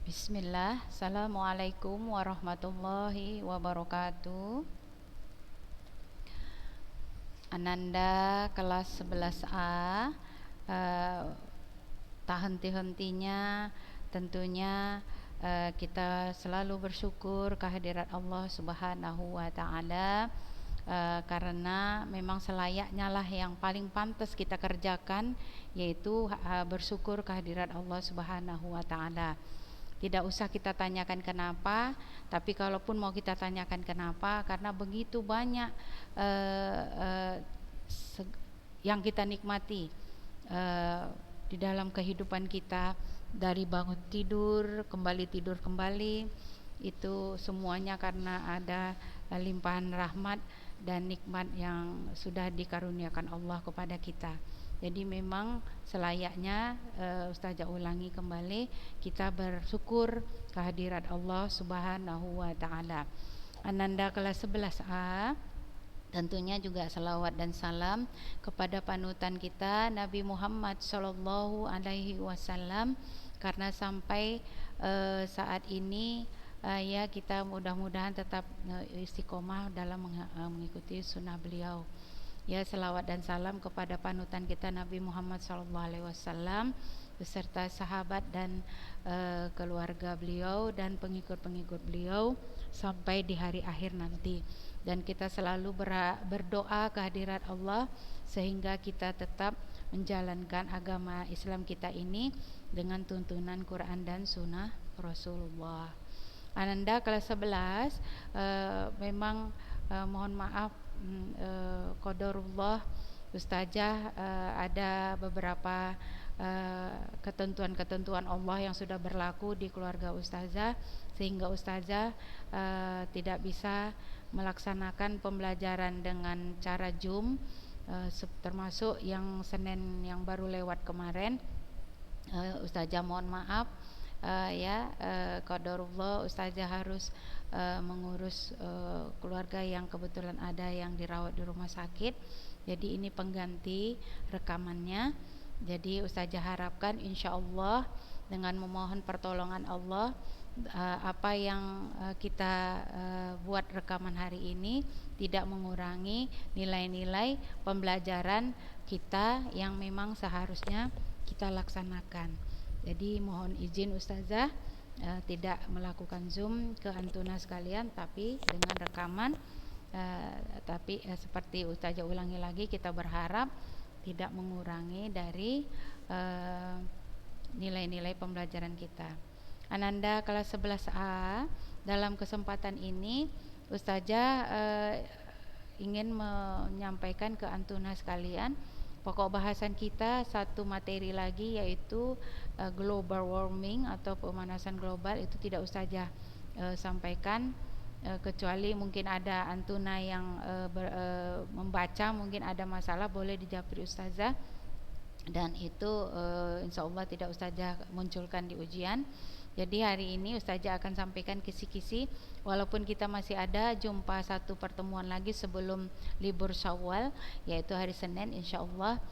Bismillah, Assalamualaikum warahmatullahi wabarakatuh. Ananda kelas 11A, tak henti-hentinya tentunya kita selalu bersyukur kehadirat Allah Subhanahu wa Ta'ala, karena memang selayaknya lah yang paling pantas kita kerjakan, yaitu bersyukur kehadirat Allah Subhanahu wa Ta'ala. Tidak usah kita tanyakan kenapa, tapi kalaupun mau kita tanyakan kenapa, karena begitu banyak yang kita nikmati di dalam kehidupan kita, dari bangun tidur kembali, itu semuanya karena ada limpahan rahmat dan nikmat yang sudah dikaruniakan Allah kepada kita. Jadi memang selayaknya Ustazah ulangi kembali, kita bersyukur kehadirat Allah Subhanahu wa Ta'ala. Ananda kelas 11A, tentunya juga salawat dan salam kepada panutan kita Nabi Muhammad sallallahu alaihi wasallam, karena sampai saat ini ya kita mudah-mudahan tetap istiqomah dalam mengikuti sunnah beliau. Ya, selawat dan salam kepada panutan kita Nabi Muhammad SAW beserta sahabat dan keluarga beliau dan pengikut-pengikut beliau sampai di hari akhir nanti. Dan kita selalu berdoa kehadirat Allah sehingga kita tetap menjalankan agama Islam kita ini dengan tuntunan Quran dan Sunnah Rasulullah. Ananda kelas 11, memang mohon maaf, qadarullah Ustazah ada beberapa ketentuan-ketentuan Allah yang sudah berlaku di keluarga Ustazah, sehingga Ustazah tidak bisa melaksanakan pembelajaran dengan cara Zoom, termasuk yang Senin yang baru lewat kemarin. Ustazah mohon maaf, qadarullah Ustazah harus mengurus keluarga yang kebetulan ada yang dirawat di rumah sakit. Jadi ini pengganti rekamannya. Jadi Ustazah harapkan insyaallah dengan memohon pertolongan Allah, apa yang kita buat rekaman hari ini tidak mengurangi nilai-nilai pembelajaran kita yang memang seharusnya kita laksanakan. Jadi mohon izin Ustazah tidak melakukan Zoom ke Antuna sekalian, tapi dengan rekaman. Tapi seperti Ustazah ulangi lagi, kita berharap tidak mengurangi dari nilai-nilai pembelajaran kita. Ananda kelas 11A, dalam kesempatan ini Ustazah ingin menyampaikan ke Antuna sekalian pokok bahasan kita satu materi lagi, yaitu global warming atau pemanasan global. Itu tidak Ustazah sampaikan, kecuali mungkin ada Antuna yang membaca, mungkin ada masalah boleh dijawab Ustazah, dan itu insyaallah tidak Ustazah munculkan di ujian. Jadi hari ini Ustazah akan sampaikan kisi-kisi, walaupun kita masih ada jumpa satu pertemuan lagi sebelum libur Syawal, yaitu hari Senin insyaallah.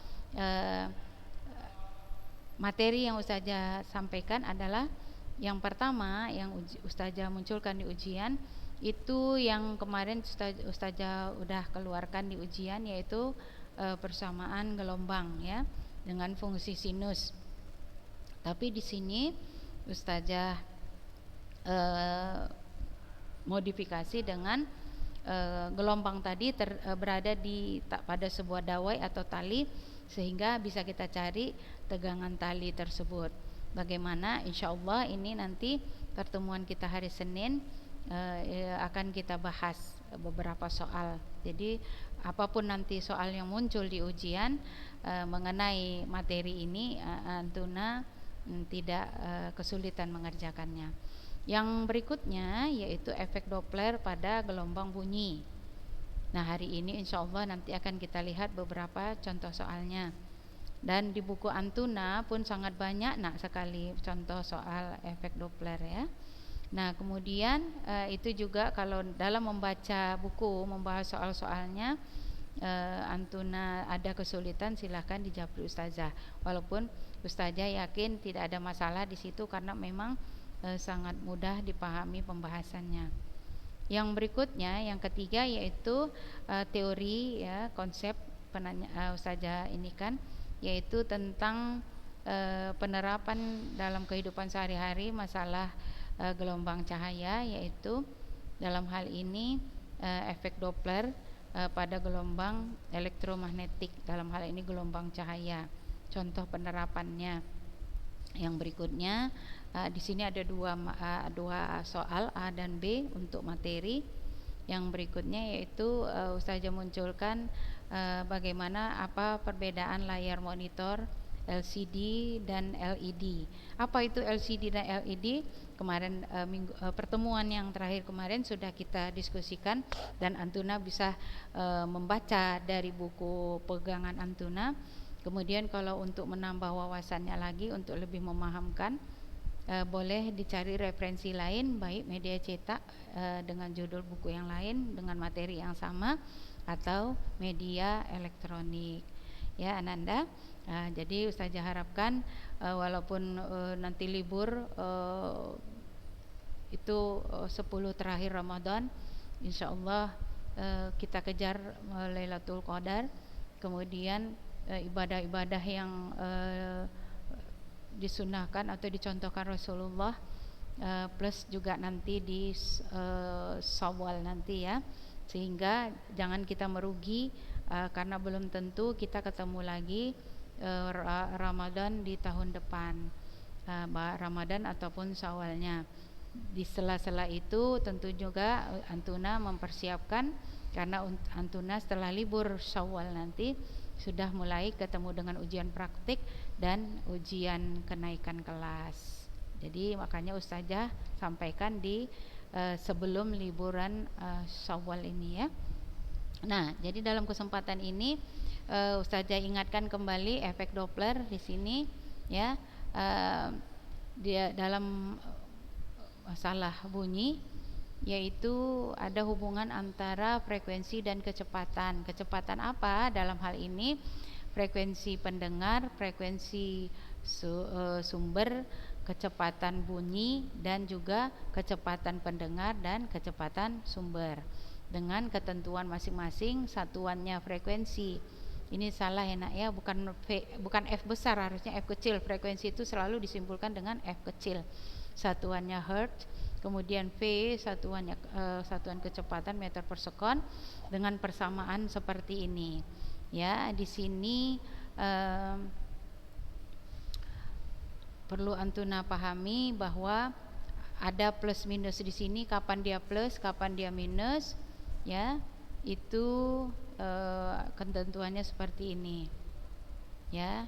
Materi yang Ustazah sampaikan adalah yang pertama yang Ustazah munculkan di ujian, itu yang kemarin Ustazah udah keluarkan di ujian, yaitu persamaan gelombang ya dengan fungsi sinus. Tapi di sini Ustazah modifikasi dengan gelombang tadi berada pada sebuah dawai atau tali, sehingga bisa kita cari tegangan tali tersebut. Bagaimana? Insyaallah ini nanti pertemuan kita hari Senin akan kita bahas beberapa soal. Jadi apapun nanti soal yang muncul di ujian mengenai materi ini, Antuna tidak kesulitan mengerjakannya. Yang berikutnya yaitu efek Doppler pada gelombang bunyi. Nah, hari ini insyaallah nanti akan kita lihat beberapa contoh soalnya. Dan di buku Antuna pun sangat banyak sekali contoh soal efek Doppler ya. Nah, kemudian itu juga kalau dalam membaca buku membahas soal-soalnya Antuna ada kesulitan, silahkan dijawab Ustazah. Walaupun Ustazah yakin tidak ada masalah di situ, karena memang sangat mudah dipahami pembahasannya. Yang berikutnya, yang ketiga, yaitu teori ya, konsep Ustazah ini kan, yaitu tentang penerapan dalam kehidupan sehari-hari masalah gelombang cahaya, yaitu dalam hal ini efek Doppler pada gelombang elektromagnetik, dalam hal ini gelombang cahaya. Contoh penerapannya yang berikutnya, di sini ada dua soal A dan B untuk materi. Yang berikutnya yaitu Ustazah munculkan bagaimana apa perbedaan layar monitor LCD dan LED. Apa itu LCD dan LED? Kemarin pertemuan yang terakhir kemarin sudah kita diskusikan, dan Antuna bisa membaca dari buku pegangan Antuna. Kemudian kalau untuk menambah wawasannya lagi, untuk lebih memahamkan, boleh dicari referensi lain, baik media cetak dengan judul buku yang lain dengan materi yang sama, atau media elektronik. Ya Ananda. Jadi Ustazah harapkan walaupun nanti libur itu 10 terakhir Ramadan, insyaallah kita kejar Lailatul Qadar, kemudian ibadah-ibadah yang disunahkan atau dicontohkan Rasulullah, plus juga nanti di Syawal nanti ya, sehingga jangan kita merugi karena belum tentu kita ketemu lagi Ramadan di tahun depan, Ramadan ataupun Syawalnya. Di sela-sela itu tentu juga Antuna mempersiapkan, karena Antuna setelah libur Syawal nanti sudah mulai ketemu dengan ujian praktik dan ujian kenaikan kelas. Jadi makanya Ustazah sampaikan di sebelum liburan Syawal ini ya. Nah, jadi dalam kesempatan ini Ustazah ingatkan kembali efek Doppler di sini ya, dia dalam masalah bunyi, yaitu ada hubungan antara frekuensi dan kecepatan. Kecepatan apa dalam hal ini? Frekuensi pendengar, frekuensi sumber, kecepatan bunyi, dan juga kecepatan pendengar dan kecepatan sumber dengan ketentuan masing-masing satuannya frekuensi. Ini salah ya nak ya, bukan F besar, harusnya F kecil. Frekuensi itu selalu disimpulkan dengan F kecil. Satuannya hertz, kemudian V satuannya satuan kecepatan meter per sekon, dengan persamaan seperti ini. Ya, di sini perlu Antuna pahami bahwa ada plus minus di sini. Kapan dia plus, kapan dia minus, ya itu ketentuannya seperti ini. Ya,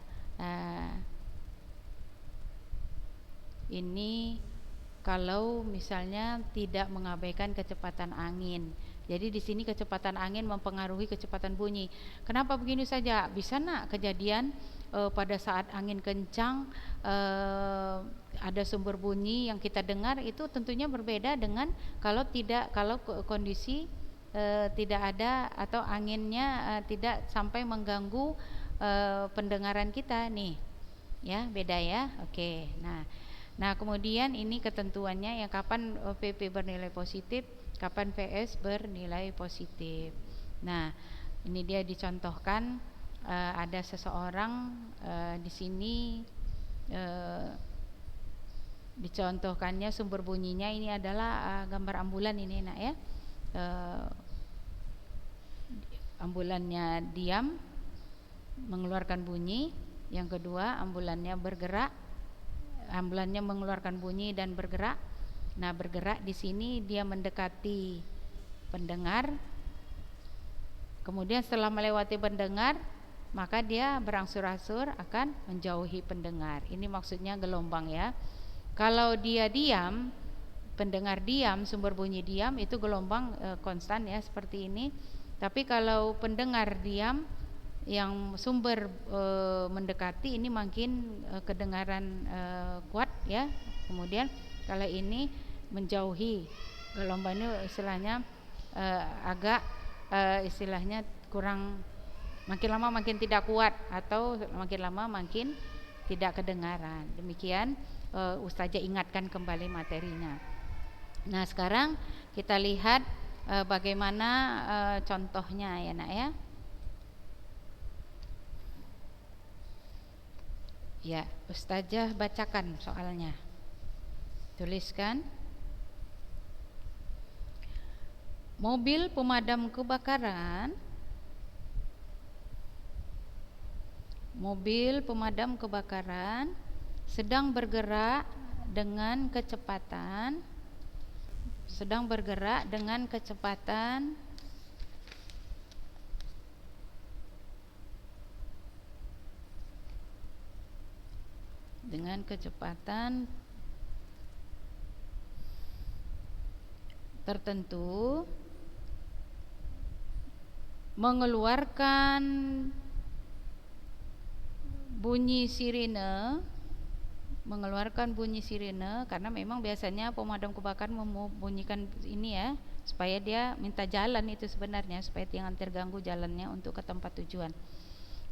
ini kalau misalnya tidak mengabaikan kecepatan angin. Jadi di sini kecepatan angin mempengaruhi kecepatan bunyi. Kenapa begini saja? Bisa nak kejadian pada saat angin kencang ada sumber bunyi yang kita dengar, itu tentunya berbeda dengan kalau kondisi tidak ada atau anginnya tidak sampai mengganggu pendengaran kita nih. Ya, beda ya. Oke. Nah, kemudian ini ketentuannya yang kapan PP bernilai positif, kapan PS bernilai positif. Nah, ini dia dicontohkan, ada seseorang di sini dicontohkannya sumber bunyinya ini adalah gambar ambulan ini nak ya. Ambulannya diam mengeluarkan bunyi, yang kedua ambulannya bergerak. Ambulannya mengeluarkan bunyi dan bergerak. Nah, bergerak di sini dia mendekati pendengar. Kemudian setelah melewati pendengar, maka dia berangsur-angsur akan menjauhi pendengar. Ini maksudnya gelombang ya. Kalau dia diam, pendengar diam, sumber bunyi diam, itu gelombang konstan ya, seperti ini. Tapi kalau pendengar diam, yang sumber mendekati, ini makin kedengaran kuat ya. Kemudian kalau ini menjauhi, gelombangnya istilahnya agak istilahnya kurang, makin lama makin tidak kuat, atau makin lama makin tidak kedengaran. Demikian Ustazah ingatkan kembali materinya. Nah, sekarang kita lihat bagaimana contohnya ya Nak ya. Ya, Ustazah bacakan soalnya. Tuliskan. Mobil pemadam kebakaran sedang bergerak dengan kecepatan tertentu, mengeluarkan bunyi sirine karena memang biasanya pemadam kebakaran membunyikan ini ya, supaya dia minta jalan itu sebenarnya, supaya jangan terganggu jalannya untuk ke tempat tujuan.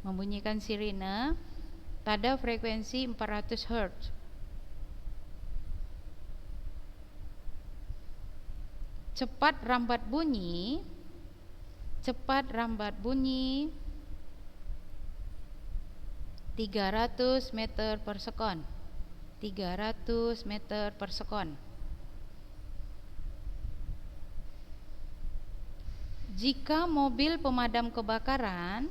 Membunyikan sirine pada frekuensi 400 Hz. Cepat rambat bunyi 300 meter per sekon. Jika mobil pemadam kebakaran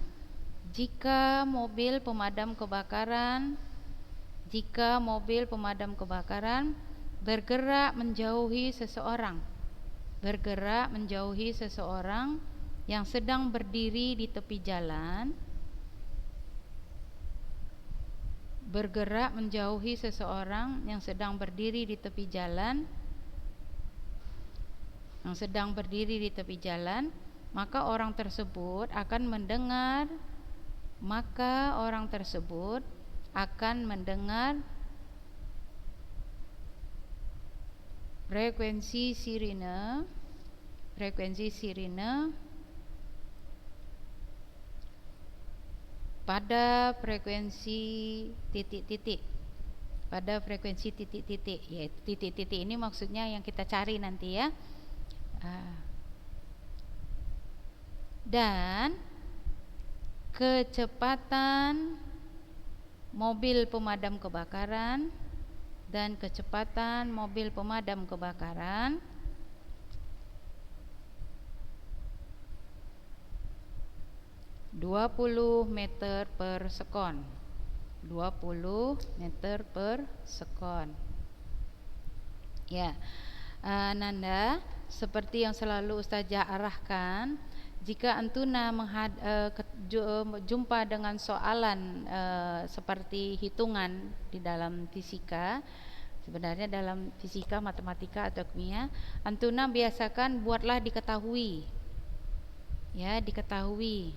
bergerak menjauhi seseorang yang sedang berdiri di tepi jalan, maka orang tersebut akan mendengar frekuensi sirine pada frekuensi titik-titik. Ya, titik-titik ini maksudnya yang kita cari nanti ya. Dan kecepatan mobil pemadam kebakaran 20 meter per sekon. Ya, Nanda, seperti yang selalu Ustazah arahkan, jika Antuna jumpa dengan soalan seperti hitungan di dalam fisika, sebenarnya dalam fisika, matematika atau kimia, Antuna biasakan buatlah diketahui. Ya, diketahui.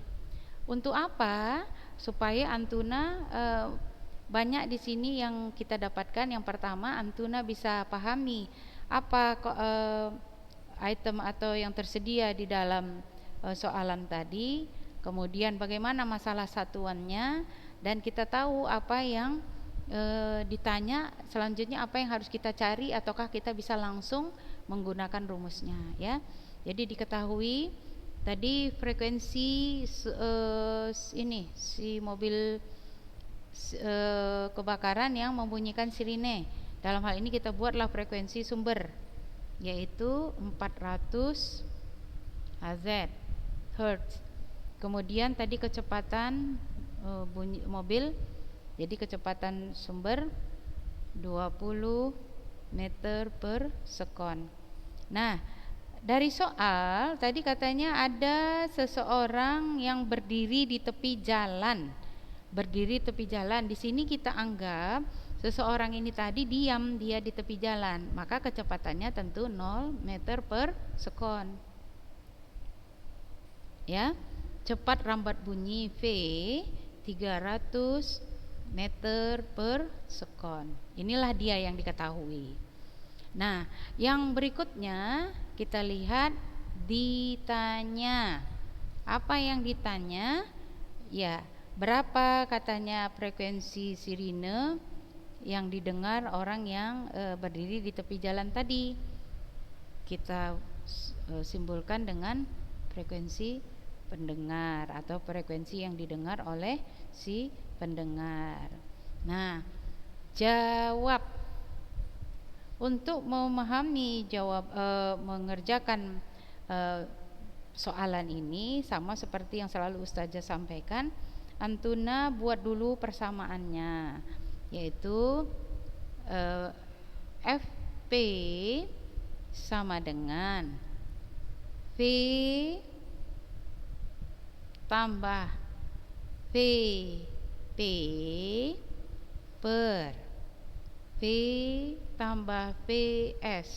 Untuk apa? Supaya Antuna banyak di sini yang kita dapatkan. Yang pertama, Antuna bisa pahami apa item atau yang tersedia di dalam soalan tadi, kemudian bagaimana masalah satuannya, dan kita tahu apa yang ditanya selanjutnya, apa yang harus kita cari, ataukah kita bisa langsung menggunakan rumusnya ya. Jadi diketahui tadi frekuensi si mobil kebakaran yang membunyikan sirine. Dalam hal ini kita buatlah frekuensi sumber, yaitu 400 Hz. Kemudian tadi kecepatan bunyi mobil, jadi kecepatan sumber 20 meter per sekon. Nah, dari soal tadi katanya ada seseorang yang berdiri di tepi jalan. Di sini kita anggap seseorang ini tadi diam, dia di tepi jalan, maka kecepatannya tentu 0 meter per sekon. Ya, cepat rambat bunyi V 300 meter per sekon. Inilah dia yang diketahui. Nah, yang berikutnya kita lihat ditanya. Apa yang ditanya? Ya, berapa katanya frekuensi sirine yang didengar orang yang berdiri di tepi jalan tadi. Kita simbolkan dengan frekuensi pendengar atau frekuensi yang didengar oleh si pendengar. Nah, jawab. Untuk memahami mengerjakan soalan ini sama seperti yang selalu Ustazah sampaikan, Antuna buat dulu persamaannya, yaitu FP sama dengan V tambah VP per V tambah VS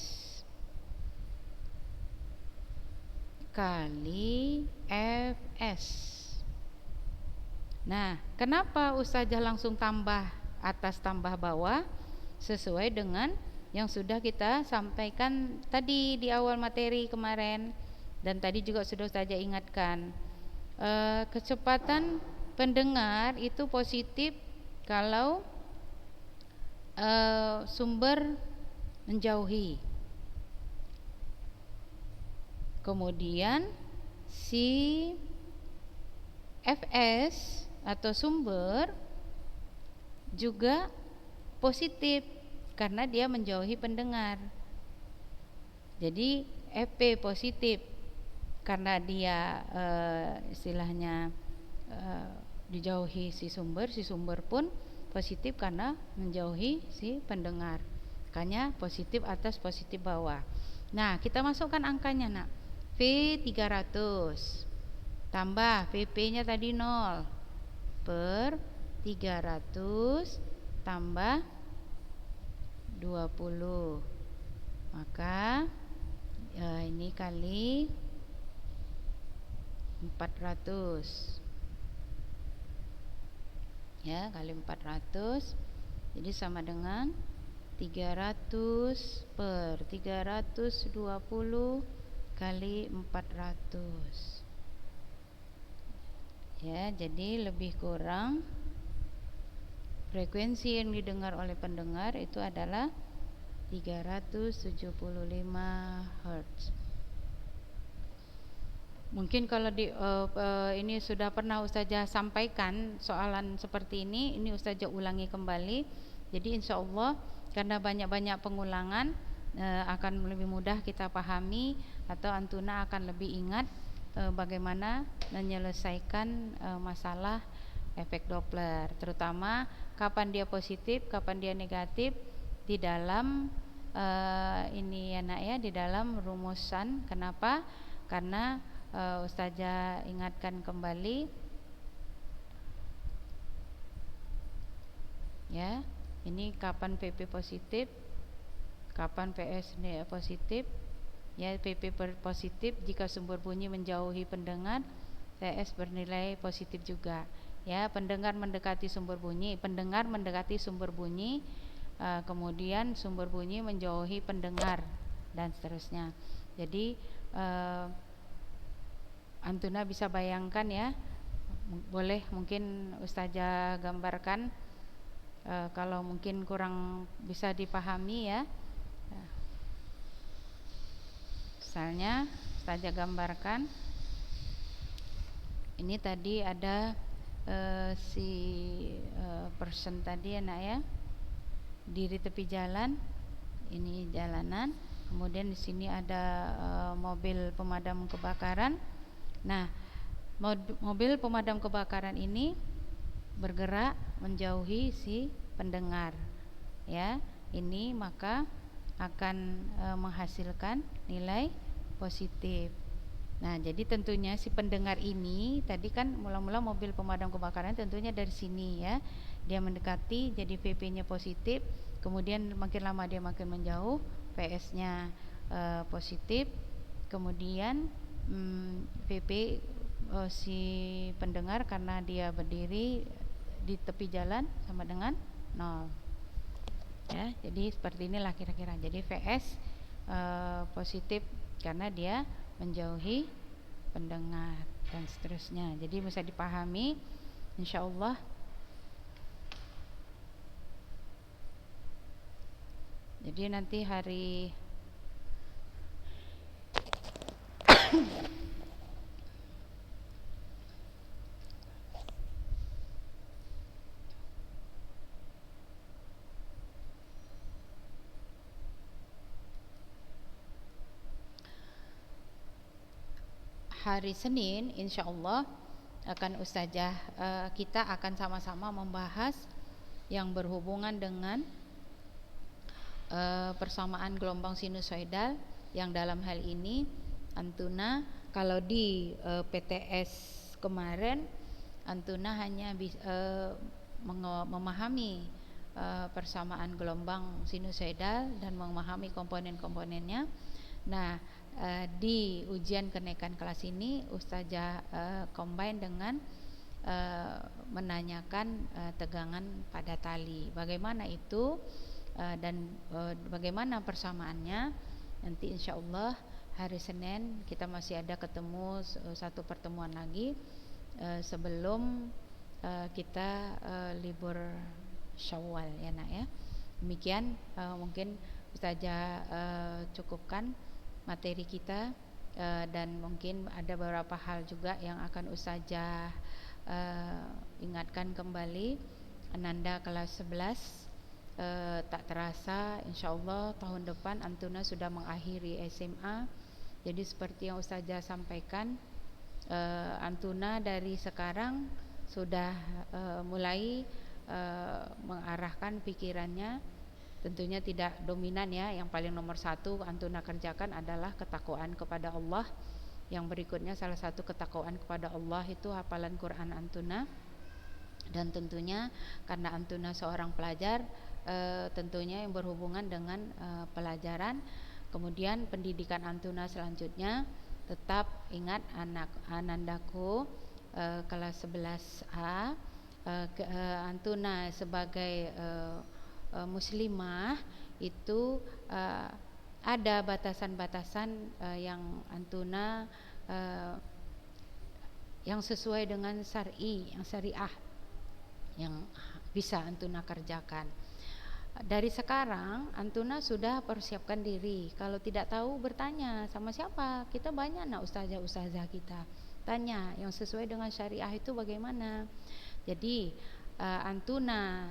kali Fs. Nah, kenapa Ustazah langsung tambah atas tambah bawah? Sesuai dengan yang sudah kita sampaikan tadi di awal materi kemarin, dan tadi juga sudah Ustazah ingatkan, kecepatan pendengar itu positif kalau sumber menjauhi. Kemudian si Fs atau sumber juga positif karena dia menjauhi pendengar. Jadi Fp positif karena dia istilahnya dijauhi si sumber pun positif karena menjauhi si pendengar. Makanya positif atas positif bawah. Nah, kita masukkan angkanya, Nak. V 300 tambah VP nya tadi 0 per 300 tambah 20, maka ini kali 400 ya, kali 400, jadi sama dengan 300 per 320 kali 400 ya, jadi lebih kurang frekuensi yang didengar oleh pendengar itu adalah 375 Hz. Mungkin kalau ini sudah pernah Ustazah sampaikan soalan seperti ini Ustazah ulangi kembali. Jadi insya Allah karena banyak-banyak pengulangan akan lebih mudah kita pahami, atau Antuna akan lebih ingat bagaimana menyelesaikan masalah efek Doppler, terutama kapan dia positif, kapan dia negatif di dalam ini ya Nak ya, di dalam rumusan. Kenapa? Karena Ustazah ingatkan kembali ya, ini kapan PP positif, kapan PS positif ya. PP positif jika sumber bunyi menjauhi pendengar, PS bernilai positif juga ya. Pendengar mendekati sumber bunyi, kemudian sumber bunyi menjauhi pendengar dan seterusnya. Jadi Antuna bisa bayangkan ya, boleh mungkin Ustazah gambarkan kalau mungkin kurang bisa dipahami ya. Misalnya Ustazah gambarkan ini tadi ada si person tadi ya Nak ya, diri tepi jalan, ini jalanan, kemudian di sini ada mobil pemadam kebakaran. Nah, mobil pemadam kebakaran ini bergerak menjauhi si pendengar ya. Ini maka akan menghasilkan nilai positif. Nah, jadi tentunya si pendengar ini tadi kan mula-mula mobil pemadam kebakaran tentunya dari sini ya, dia mendekati, jadi VP-nya positif, kemudian makin lama dia makin menjauh, PS-nya positif, kemudian VP si pendengar karena dia berdiri di tepi jalan sama dengan 0 ya. Jadi seperti inilah kira-kira. Jadi VS positif karena dia menjauhi pendengar dan seterusnya. Jadi bisa dipahami insyaallah. Jadi nanti hari Senin insyaallah akan ustazah kita akan sama-sama membahas yang berhubungan dengan persamaan gelombang sinusoidal, yang dalam hal ini Antuna kalau di PTS kemarin Antuna hanya memahami persamaan gelombang sinusoidal dan memahami komponen-komponennya. Nah, di ujian kenaikan kelas ini ustazah combine dengan menanyakan tegangan pada tali. Bagaimana itu dan bagaimana persamaannya? Nanti insyaallah hari Senin kita masih ada ketemu satu pertemuan lagi sebelum kita libur Syawal ya nak ya. Demikian mungkin ustazah cukupkan materi kita dan mungkin ada beberapa hal juga yang akan ustazah ingatkan kembali. Ananda kelas 11 tak terasa insyaallah tahun depan Antuna sudah mengakhiri SMA. Jadi seperti yang ustazah sampaikan, Antuna dari sekarang sudah mulai mengarahkan pikirannya, tentunya tidak dominan ya. Yang paling nomor satu Antuna kerjakan adalah ketakwaan kepada Allah. Yang berikutnya salah satu ketakwaan kepada Allah itu hafalan Quran Antuna. Dan tentunya karena Antuna seorang pelajar, tentunya yang berhubungan dengan pelajaran. Kemudian pendidikan Antuna selanjutnya tetap ingat anak Anandaku kelas 11A, Antuna sebagai muslimah itu ada batasan-batasan yang Antuna yang sesuai dengan syar'i, yang syariah, yang bisa Antuna kerjakan. Dari sekarang Antuna sudah persiapkan diri. Kalau tidak tahu bertanya sama siapa? Kita banyak nak ustazah kita. Tanya yang sesuai dengan syariah itu bagaimana. Jadi Antuna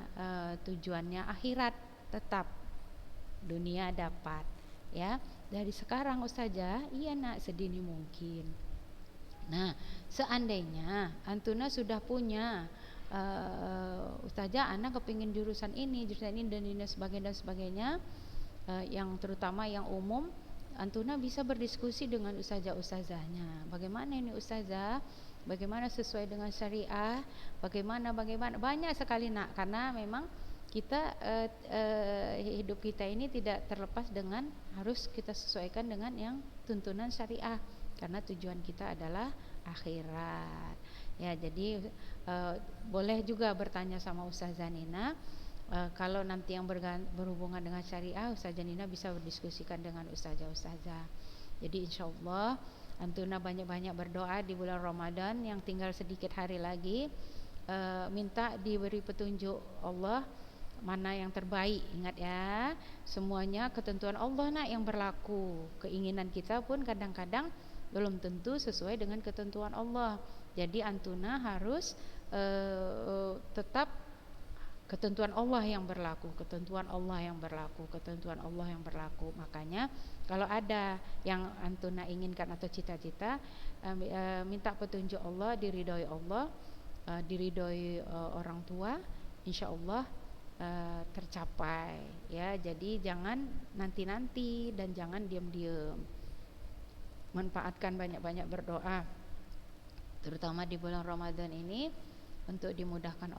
tujuannya akhirat tetap, dunia dapat ya. Dari sekarang ustazah iya nak sedini mungkin. Nah, seandainya Antuna sudah punya ustazah anak kepingin jurusan ini dan ini sebagainya, yang terutama yang umum, Antuna bisa berdiskusi dengan ustazah-ustazahnya. Bagaimana ini ustazah? Bagaimana sesuai dengan syariah? Bagaimana banyak sekali nak, karena memang kita hidup kita ini tidak terlepas dengan harus kita sesuaikan dengan yang tuntunan syariah, karena tujuan kita adalah akhirat. Ya, jadi boleh juga bertanya sama Ustazah Nina. Kalau nanti yang berhubungan dengan syariah, Ustazah Nina bisa berdiskusikan dengan ustazah-ustazah. Jadi insyaallah Antuna banyak-banyak berdoa di bulan Ramadan yang tinggal sedikit hari lagi. Minta diberi petunjuk Allah mana yang terbaik. Ingat ya, semuanya ketentuan Allah nak yang berlaku. Keinginan kita pun kadang-kadang belum tentu sesuai dengan ketentuan Allah. Jadi Antuna harus tetap ketentuan Allah yang berlaku, ketentuan Allah yang berlaku, ketentuan Allah yang berlaku. Makanya kalau ada yang Antuna inginkan atau cita-cita, minta petunjuk Allah, diridhoi Allah, diridhoi orang tua, insyaallah tercapai ya. Jadi jangan nanti-nanti dan jangan diam-diam. Manfaatkan banyak-banyak berdoa, terutama di bulan Ramadan ini, untuk dimudahkan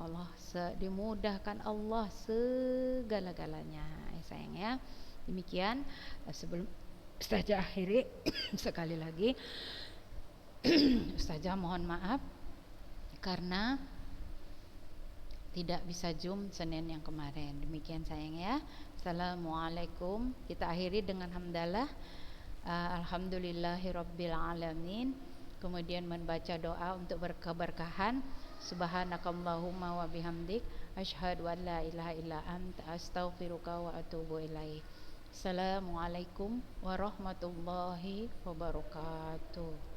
Allah, segala-galanya ya sayang ya. Demikian sebelum Ustazah akhiri sekali lagi Ustazah mohon maaf karena tidak bisa Zoom Senin yang kemarin. Demikian sayang ya. Assalamualaikum. Kita akhiri dengan hamdalah, alhamdulillahirabbil alamin. Kemudian membaca doa untuk berkeberkahan. Subhanakallahumma wa bihamdik asyhadu an la ilaha illa anta astaghfiruka wa atubu ilaik. Assalamualaikum warahmatullahi wabarakatuh.